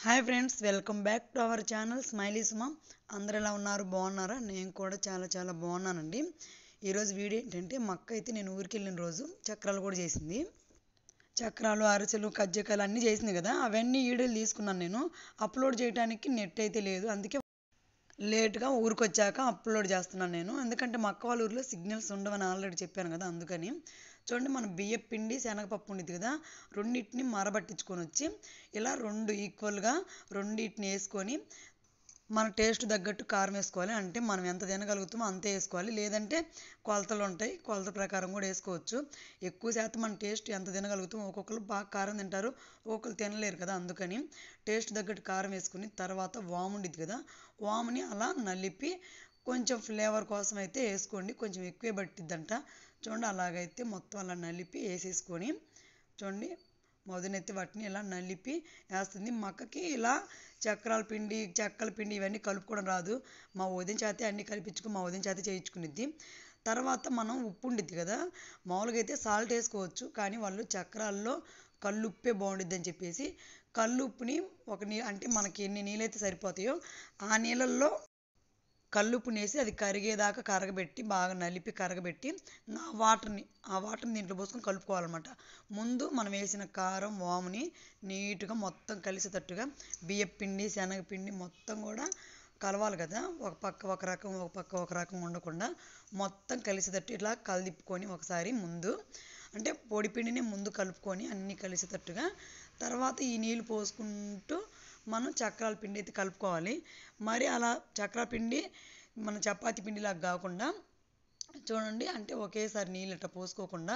Hi friends, welcome back to our channel smiley Suma. అందరు ఎలా ఉన్నారు? బాగున్నారా? నేను కూడా చాలా బాగున్నానండి. ఈరోజు వీడియో ఏంటంటే, మా అక్క అయితే నేను ఊరికి వెళ్ళిన రోజు చక్రాలు కూడా చేసింది. చక్రాలు, అరిసెలు, కజ్జికాయలు అన్నీ చేసింది కదా, అవన్నీ వీడియోలు తీసుకున్నాను. నేను అప్లోడ్ చేయడానికి నెట్ అయితే లేదు, అందుకే లేట్గా ఊరికి వచ్చాక అప్లోడ్ చేస్తున్నాను నేను. ఎందుకంటే మా అక్క వాళ్ళ ఊరిలో సిగ్నల్స్ ఉండవని ఆల్రెడీ చెప్పాను కదా, అందుకని. చూడండి, మన బియ్యం పిండి శనగపప్పు ఉండేది కదా, రెండింటిని మరబట్టించుకొని వచ్చి ఇలా రెండు ఈక్వల్గా రెండింటిని వేసుకొని మన టేస్ట్ తగ్గట్టు కారం వేసుకోవాలి. అంటే మనం ఎంత తినగలుగుతామో అంతే వేసుకోవాలి, లేదంటే కొలతలు ఉంటాయి, కొలత ప్రకారం కూడా వేసుకోవచ్చు. ఎక్కువ శాతం మన టేస్ట్ ఎంత తినగలుగుతామో, ఒక్కొక్కరు బాగా కారం తింటారు, ఒక్కొక్కరు తినలేరు కదా, అందుకని టేస్ట్ తగ్గట్టు కారం వేసుకుని తర్వాత వాము ఉండిద్ది కదా, వాముని అలా నలిపి కొంచెం ఫ్లేవర్ కోసం అయితే వేసుకోండి, కొంచెం ఎక్కువే పట్టిద్దంట. చూడండి, అలాగైతే మొత్తం అలా నలిపి వేసేసుకొని చూడండి, వదినైతే వాటిని ఇలా నలిపి వేస్తుంది. మక్కకి ఇలా చక్రాల పిండి, చెక్కల పిండి ఇవన్నీ కలుపుకోవడం రాదు. మా వదిన చేతే అన్నీ కలిపించుకుని మా వదిన చేతే చేయించుకునిద్ది. తర్వాత మనం ఉప్పు ఉండిద్ది కదా, మామూలుగా అయితే సాల్ట్ వేసుకోవచ్చు, కానీ వాళ్ళు చక్రాల్లో కల్లుప్పే బాగుండిద్ది అని చెప్పేసి కల్లుప్పుని అంటే మనకి ఎన్ని నీళ్ళైతే సరిపోతాయో ఆ నీళ్ళల్లో కల్లుప్పుని వేసి అది కరిగేదాకా కరగబెట్టి బాగా నలిపి కరగబెట్టి ఆ వాటర్ని దీంట్లో పోసుకొని కలుపుకోవాలన్నమాట. ముందు మనం వేసిన కారం, వాముని నీట్గా మొత్తం కలిసేటట్టుగా బియ్యపిండి, శనగపిండి మొత్తం కూడా కలవాలి కదా, ఒక పక్క ఒక రకం ఒక పక్క ఒక రకం ఉండకుండా మొత్తం కలిసేటట్టు ఇట్లా కలిదిప్పుకొని ఒకసారి ముందు, అంటే పొడి పిండిని ముందు కలుపుకొని అన్నీ కలిసేటట్టుగా తర్వాత ఈ నీళ్ళు పోసుకుంటూ మనం చక్రాల పిండి అయితే కలుపుకోవాలి. మరి అలా చక్రాల పిండి మన చపాతీ పిండిలాగా కాకుండా చూడండి, అంటే ఒకేసారి నీళ్ళు ఇట్లా పోసుకోకుండా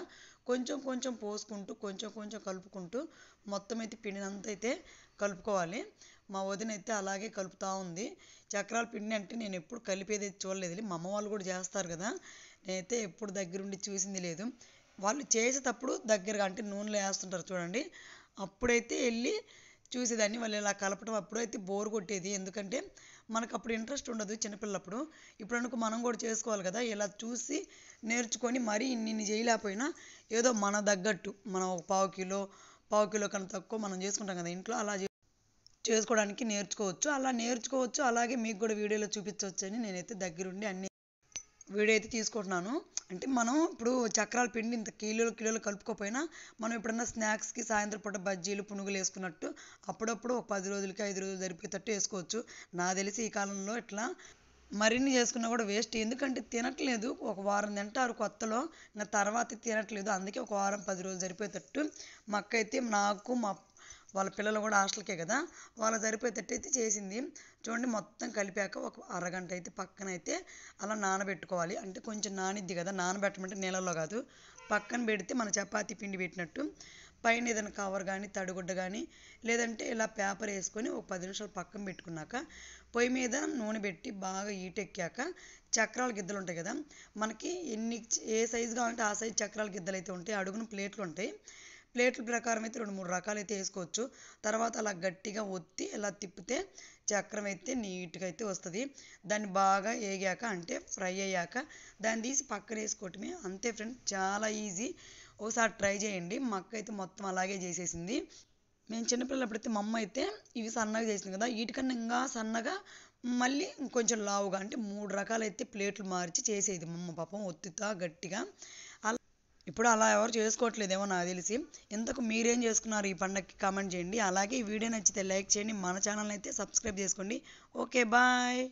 కొంచెం కొంచెం పోసుకుంటూ కొంచెం కలుపుకుంటూ మొత్తం అయితే పిండినంతా అయితే కలుపుకోవాలి. మా వదిన అయితే అలాగే కలుపుతూ ఉంది. చక్రాల పిండి అంటే నేను ఎప్పుడు కలిపేది చూడలేదు, మా అమ్మ వాళ్ళు కూడా చేస్తారు కదా, నేనైతే ఎప్పుడు దగ్గరుండి చూసింది లేదు. వాళ్ళు చేసేటప్పుడు దగ్గరగా అంటే నూనెలో వేస్తుంటారు చూడండి, అప్పుడైతే వెళ్ళి చూసేదాన్ని. వాళ్ళు ఇలా కలపడం అప్పుడైతే బోర్ కొట్టేది, ఎందుకంటే మనకు అప్పుడు ఇంట్రెస్ట్ ఉండదు చిన్నపిల్లప్పుడు. ఇప్పుడు అనుకో మనం కూడా చేసుకోవాలి కదా, ఇలా చూసి నేర్చుకొని మరీ ఇన్ని చేయలేకపోయినా ఏదో మన తగ్గట్టు మనం ఒక పావు కిలో కన్నా తక్కువ మనం చేసుకుంటాం కదా ఇంట్లో, అలా చేసుకోవడానికి నేర్చుకోవచ్చు. అలాగే మీకు కూడా వీడియోలో చూపించవచ్చు అని నేనైతే దగ్గరుండి అన్ని వీడియో అయితే తీసుకుంటున్నాను. అంటే మనం ఇప్పుడు చక్రాల పిండి ఇంత కిలోలు కలుపుకోపోయినా మనం ఎప్పుడన్నా స్నాక్స్కి సాయంత్రం పూట బజ్జీలు, పునుగులు వేసుకున్నట్టు అప్పుడప్పుడు ఒక 10 రోజులకి 5 రోజులు సరిపోయేటట్టు వేసుకోవచ్చు. నాకు తెలిసి ఈ కాలంలో ఇట్లా మరిన్ని చేసుకున్నా కూడా వేస్ట్, ఎందుకంటే తినట్లేదు. ఒక వారం తింటారు కొత్తలో, ఇంకా తర్వాత తినట్లేదు. అందుకే ఒక వారం 10 రోజులు సరిపోయేటట్టు మా అక్క అయితే నాకు వాళ్ళ పిల్లలు కూడా హాస్టల్కే కదా, వాళ్ళ సరిపోయేటట్టు అయితే చేసింది. చూడండి, మొత్తం కలిపాక ఒక అరగంట అయితే పక్కన అయితే అలా నానబెట్టుకోవాలి. అంటే కొంచెం నానిద్ది కదా, నానబెట్టమంటే నీళ్ళల్లో కాదు, పక్కన పెడితే మన చపాతీ పిండి పెట్టినట్టు పైన ఏదైనా కవర్ కానీ తడిగుడ్డ కానీ లేదంటే ఇలా పేపర్ వేసుకొని ఒక 10 నిమిషాలు పక్కన పెట్టుకున్నాక పొయ్యి మీద నూనె పెట్టి బాగా ఎక్కాక చక్రాల గిద్దలు ఉంటాయి కదా, మనకి ఏ సైజు కావాలంటే ఆ సైజు చక్రాల గిద్దలు అయితే ఉంటాయి. అడుగున ప్లేట్లు ఉంటాయి, ప్లేట్ల ప్రకారం అయితే 2-3 రకాలు అయితే వేసుకోవచ్చు. తర్వాత అలా గట్టిగా ఒత్తి ఇలా తిప్పితే చక్రం అయితే నీట్గా అయితే వస్తుంది. దాన్ని బాగా వేగాక అంటే ఫ్రై అయ్యాక దాన్ని తీసి పక్కన వేసుకోవటమే, అంతే ఫ్రెండ్స్, చాలా ఈజీ. ఒకసారి ట్రై చేయండి. మా అక్క అయితే మొత్తం అలాగే చేసేసింది. మేము చిన్నపిల్లలప్పుడైతే మా అమ్మ అయితే ఇవి సన్నగా చేసింది కదా, వీటికన్నా ఇంకా సన్నగా మళ్ళీ ఇంకొంచెం లావుగా అంటే 3 రకాలైతే ప్లేట్లు మార్చి చేసేది మా అమ్మ, పాపం ఒత్తుతా గట్టిగా. ఇప్పుడు అలా ఎవరు చేసుకోవట్లేదేమో నాకు తెలిసి. ఇంతకు మీరేం చేసుకున్నారు ఈ పండగకి? కామెంట్ చేయండి. అలాగే ఈ వీడియో నచ్చితే లైక్ చేయండి, మన ఛానల్ని అయితే సబ్స్క్రైబ్ చేసుకోండి. Okay, bye.